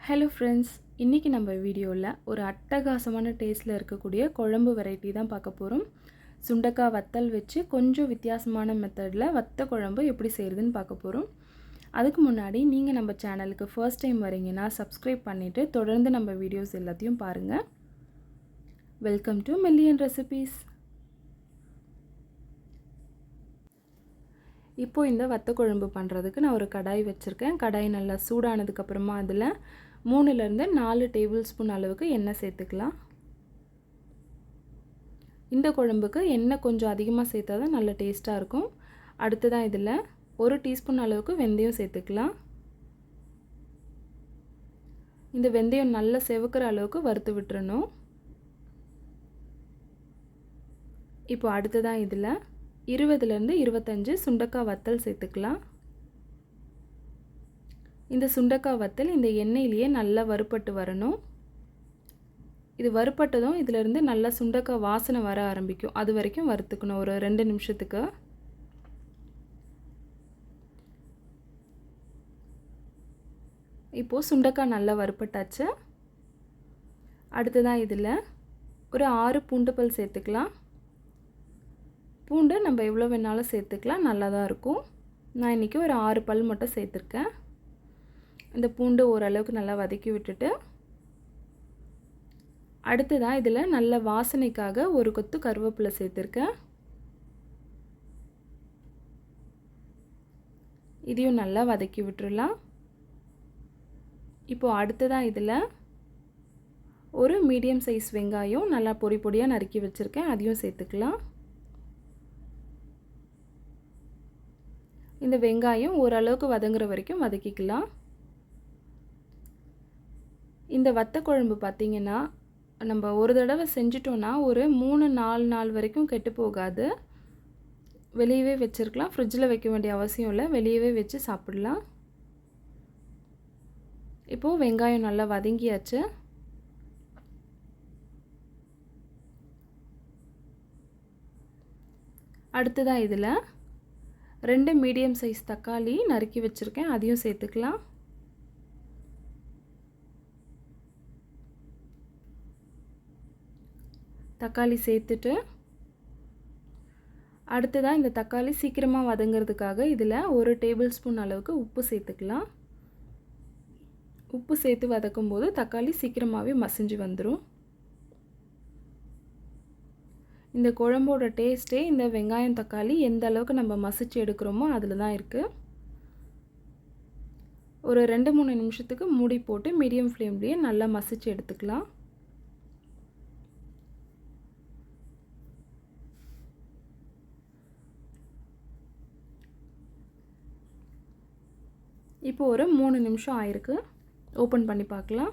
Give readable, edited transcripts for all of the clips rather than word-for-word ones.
Hello friends, இன்றைக்கி நம்ம வீடியோவில் ஒரு அட்டகாசமான டேஸ்ட்டில் இருக்கக்கூடிய குழம்பு வெரைட்டி தான் பார்க்க போகிறோம். சுண்டக்காய் வத்தல் வச்சு கொஞ்சம் வித்தியாசமான மெத்தடில் வத்த குழம்பு எப்படி செய்கிறதுன்னு பார்க்க போகிறோம். அதுக்கு முன்னாடி நீங்கள் நம்ம சேனலுக்கு ஃபர்ஸ்ட் டைம் வரீங்கன்னா சப்ஸ்கிரைப் பண்ணிவிட்டு தொடர்ந்து நம்ம வீடியோஸ் எல்லாத்தையும் பாருங்கள். Welcome to million recipes. இப்போது இந்த வத்த குழம்பு பண்ணுறதுக்கு நான் ஒரு கடாய் வச்சுருக்கேன். கடாய் நல்லா சூடானதுக்கப்புறமா அதில் 3லேருந்து 4 டேபிள் ஸ்பூன் அளவுக்கு எண்ணெய் சேர்த்துக்கலாம். இந்த குழம்புக்கு எண்ணெய் கொஞ்சம் அதிகமாக சேர்த்தா தான் நல்ல டேஸ்ட்டாக இருக்கும். அடுத்ததான் இதில் 1 டீஸ்பூன் அளவுக்கு வெந்தயம் சேர்த்துக்கலாம். இந்த வெந்தயம் நல்லா செவக்கிற அளவுக்கு வறுத்து விட்டுறணும். இப்போ அடுத்ததான் இதில் 20லேருந்து 25 சுண்டக்காய் வத்தல் சேர்த்துக்கலாம். இந்த சுண்டக்காய் வத்தல் இந்த எண்ணெயிலேயே நல்லா வறுபட்டு வரணும். இது வறுபட்டதும் இதிலிருந்து நல்லா சுண்டக்காய் வாசனை வர ஆரம்பிக்கும். அது வரைக்கும் வறுத்துக்கணும் ஒரு 2 நிமிஷத்துக்கு. இப்போது சுண்டக்காய் நல்லா வறுபட்டாச்சு. அடுத்ததான் இதில் ஒரு 6 பூண்டு பல் சேர்த்துக்கலாம். பூண்டு நம்ம எவ்வளோ வேணாலும் சேர்த்துக்கலாம், நல்லா தான் இருக்கும். நான் இன்றைக்கி ஒரு 6 பல் மட்டும் சேர்த்துருக்கேன். இந்த பூண்டு ஓரளவுக்கு நல்லா வதக்கி விட்டுட்டு அடுத்ததாக இதில் நல்ல வாசனைக்காக ஒரு கொத்து கருவேப்பிலை சேர்த்துருக்கேன். இதையும் நல்லா வதக்கி விட்டுறலாம். இப்போது அடுத்ததாக இதில் ஒரு மீடியம் சைஸ் வெங்காயம் நல்லா பொடி பொடியாக நறுக்கி வச்சுருக்கேன், அதையும் சேர்த்துக்கலாம். இந்த வெங்காயம் ஓரளவுக்கு வதங்குற வரைக்கும் வதக்கிக்கலாம். இந்த வத்த குழம்பு பார்த்திங்கன்னா நம்ம ஒரு தடவை செஞ்சிட்டோன்னா ஒரு 3-4 நாள் வரைக்கும் கெட்டு போகாது. வெளியவே வச்சுருக்கலாம், ஃப்ரிட்ஜில் வைக்க வேண்டிய அவசியம் இல்லை, வெளியவே வச்சு சாப்பிடலாம். இப்போது வெங்காயம் நல்லா வதங்கியாச்சு. அடுத்ததாக இதில் 2 மீடியம் சைஸ் தக்காளி நறுக்கி வச்சுருக்கேன், அதையும் சேர்த்துக்கலாம். தக்காளி சேர்த்துட்டு அடுத்ததாக இந்த தக்காளி சீக்கிரமாக வதங்கிறதுக்காக இதில் 1 டேபிள் ஸ்பூன் அளவுக்கு உப்பு சேர்த்துக்கலாம். உப்பு சேர்த்து வதக்கும் போது தக்காளி சீக்கிரமாகவே மசிஞ்சு வந்துடும். இந்த குழம்போட டேஸ்ட்டே இந்த வெங்காயம் தக்காளி எந்த அளவுக்கு நம்ம மசிச்சு எடுக்கிறோமோ அதில் தான் இருக்குது. ஒரு 2-3 நிமிஷத்துக்கு மூடி போட்டு மீடியம் ஃப்ளேம்லேயே நல்லா மசிச்சு எடுத்துக்கலாம். இப்போ ஒரு 3 நிமிஷம் ஆயிருக்கு. ஓப்பன் பண்ணி பார்க்கலாம்.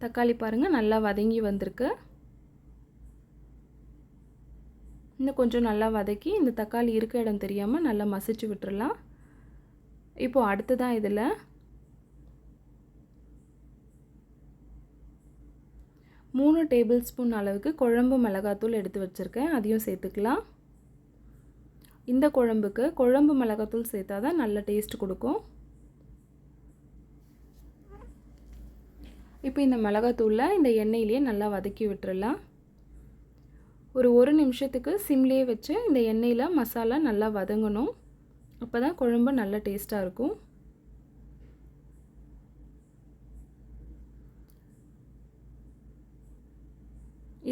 தக்காளி பாருங்கள் நல்லா வதங்கி வந்திருக்கு. இன்னும் கொஞ்சம் நல்லா வதக்கி இந்த தக்காளி இருக்க இடம் தெரியாமல் நல்லா மசிச்சு விட்டுறலாம். இப்போது அடுத்ததான் இதில் 3 டேபிள் ஸ்பூன் அளவுக்கு குழம்பு மிளகாத்தூள் எடுத்து வச்சுருக்கேன், அதையும் சேர்த்துக்கலாம். இந்த குழம்புக்கு குழம்பு மிளகாத்தூள் சேர்த்தா தான் நல்ல டேஸ்ட் கொடுக்கும். இப்போ இந்த மிளகாத்தூளில் இந்த எண்ணெயிலேயே நல்லா வதக்கி விட்டுறலாம். ஒரு 1 நிமிஷத்துக்கு சிம்லேயே வச்சு இந்த எண்ணெயில் மசாலா நல்லா வதங்கணும். அப்போ தான் குழம்பு நல்ல டேஸ்ட்டாக இருக்கும்.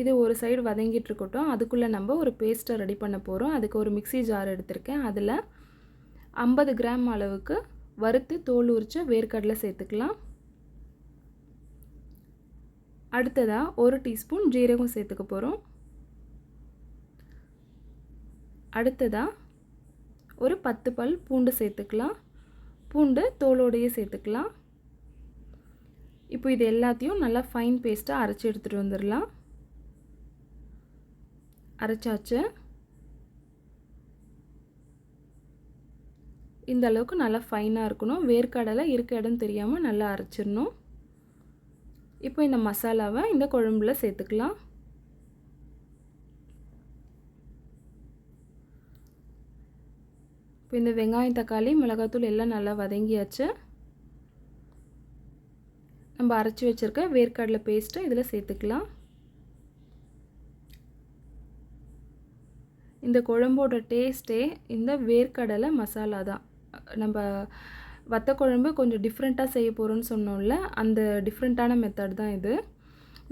இது ஒரு சைடு வதங்கிட்டு இருக்கட்டும். அதுக்குள்ளே நம்ம ஒரு பேஸ்ட்டை ரெடி பண்ண போகிறோம். அதுக்கு ஒரு மிக்ஸி ஜார் எடுத்திருக்கேன். அதில் 50 கிராம் அளவுக்கு வறுத்து தோல் உரித்த வேர்க்கடலை சேர்த்துக்கலாம். அடுத்ததாக 1 டீஸ்பூன் ஜீரகம் சேர்த்துக்க போகிறோம். அடுத்ததாக ஒரு 10 பல் பூண்டு சேர்த்துக்கலாம். பூண்டு தோலோடையே சேர்த்துக்கலாம். இப்போ இது எல்லாத்தையும் நல்லா ஃபைன் பேஸ்ட்டாக அரைச்சி எடுத்துகிட்டு வந்துடலாம். அரைச்சாச்சு. இந்த அளவுக்கு நல்லா ஃபைனாக இருக்கணும். வேர்க்கடலை இருக்க இடம் தெரியாமல் நல்லா அரைச்சிடணும். இப்போ இந்த மசாலாவை இந்த குழம்புல சேர்த்துக்கலாம். இப்போ இந்த வெங்காயம் தக்காளி மிளகாத்தூள் எல்லாம் நல்லா வதங்கியாச்சு. நம்ம அரைச்சி வச்சுருக்க வேர்க்கடலை பேஸ்ட்டு இதில் சேர்த்துக்கலாம். இந்த குழம்போட டேஸ்ட்டே இந்த வேர்க்கடலை மசாலா தான். நம்ம வத்த குழம்பு கொஞ்சம் டிஃப்ரெண்ட்டாக செய்ய போகிறோன்னு சொன்னோம்ல, அந்த டிஃப்ரெண்ட்டான மெத்தட் தான் இது.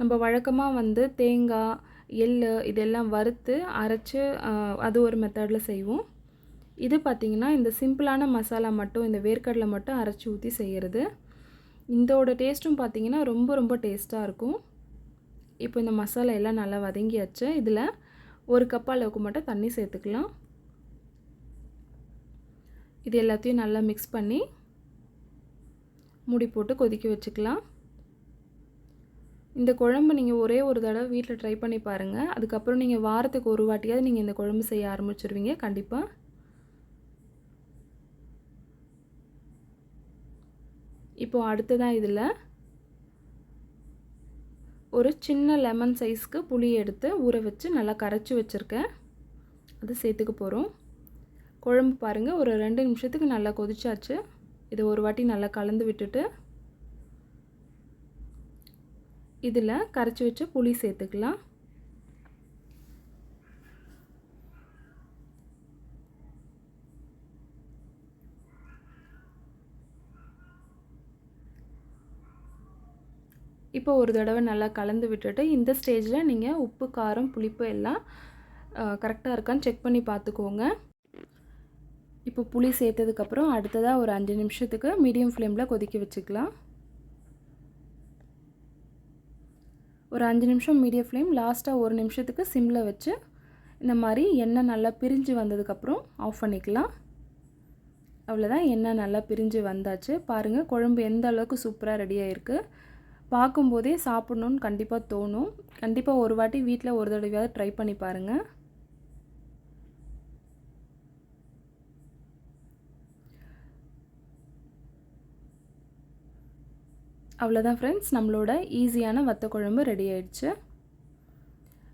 நம்ம வழக்கமாக வந்து தேங்காய், எள்ளு இதெல்லாம் வறுத்து அரைச்சி அது ஒரு மெத்தடில் செய்வோம். இது பார்த்திங்கன்னா இந்த சிம்பிளான மசாலா மட்டும், இந்த வேர்க்கடலை மட்டும் அரைச்சி ஊற்றி செய்கிறது. இதோட டேஸ்ட்டும் பார்த்திங்கன்னா ரொம்ப ரொம்ப டேஸ்ட்டாக இருக்கும். இப்போ இந்த மசாலா எல்லாம் நல்லா வதங்கியாச்சு. இதில் 1 கப் அளவுக்கு மட்டும் தண்ணி சேர்த்துக்கலாம். இது எல்லாத்தையும் நல்லா மிக்ஸ் பண்ணி மூடி போட்டு கொதிக்க வச்சுக்கலாம். இந்த குழம்பு நீங்கள் ஒரே ஒரு தடவை வீட்டில் ட்ரை பண்ணி பாருங்கள். அதுக்கப்புறம் நீங்கள் வாரத்துக்கு ஒரு வாட்டியாவது நீங்கள் இந்த குழம்பு செய்ய ஆரம்பிச்சிருவீங்க கண்டிப்பாக. இப்போது அடுத்ததான் இதில் ஒரு சின்ன லெமன் சைஸ்க்கு புளி எடுத்து ஊற வச்சு நல்லா கரைச்சி வச்சுருக்கேன். அது சேர்த்துக்க போகிறோம். குழம்பு பாருங்கள் ஒரு 2 நிமிஷத்துக்கு நல்லா கொதிச்சாச்சு. இதை ஒரு வாட்டி நல்லா கலந்து விட்டுட்டு இதில் கரைச்சி வச்ச புளி சேர்த்துக்கலாம். இப்போ ஒரு தடவை நல்லா கலந்து விட்டுட்டு இந்த ஸ்டேஜில் நீங்கள் உப்பு, காரம், புளிப்பு எல்லாம் கரெக்டாக இருக்கான்னு செக் பண்ணி பார்த்துக்கோங்க. இப்போ புளி சேர்த்ததுக்கப்புறம் அடுத்ததாக ஒரு 5 நிமிஷத்துக்கு மீடியம் ஃப்ளேமில் கொதிக்க வச்சுக்கலாம். ஒரு 5 நிமிஷம் மீடியம் ஃப்ளேம், லாஸ்ட்டாக 1 நிமிஷத்துக்கு சிம்மில் வச்சு இந்த மாதிரி எண்ணெய் நல்லா பிரிஞ்சு வந்ததுக்கப்புறம் ஆஃப் பண்ணிக்கலாம். அவ்வளோதான், எண்ணெய் நல்லா பிரிஞ்சு வந்தாச்சு. பாருங்கள் குழம்பு எந்த அளவுக்கு சூப்பராக ரெடியாக இருக்குது. பார்க்கும்போதே சாப்பிட்ணுன்னு கண்டிப்பாக தோணும். கண்டிப்பாக ஒரு வாட்டி வீட்டில் ஒரு தடவையாவது ட்ரை பண்ணி பாருங்கள். அவ்வளோதான் ஃப்ரெண்ட்ஸ், நம்மளோட ஈஸியான வத்த குழம்பு ரெடி ஆயிடுச்சு.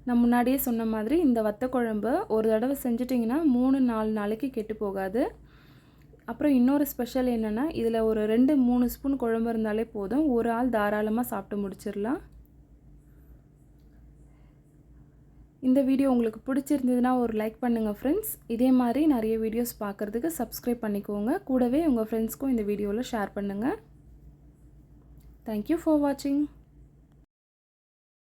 நான் முன்னாடியே சொன்ன மாதிரி இந்த வத்த குழம்பு ஒரு தடவை செஞ்சிட்டிங்கன்னா 3-4 நாளைக்கு கெட்டு போகாது. அப்புறம் இன்னொரு ஸ்பெஷல் என்னென்னா, இதில் ஒரு 2-3 ஸ்பூன் குழம்பு இருந்தாலே போதும், ஒரு ஆள் தாராளமாக சாப்பிட்டு முடிச்சிடலாம். இந்த வீடியோ உங்களுக்கு பிடிச்சிருந்ததுன்னா ஒரு லைக் பண்ணுங்கள் ஃப்ரெண்ட்ஸ். இதே மாதிரி நிறைய வீடியோஸ் பார்க்குறதுக்கு சப்ஸ்கிரைப் பண்ணிக்கோங்க. கூடவே உங்கள் ஃப்ரெண்ட்ஸ்க்கும் இந்த வீடியோவில் ஷேர் பண்ணுங்கள். தேங்க்யூ ஃபார் வாட்சிங்.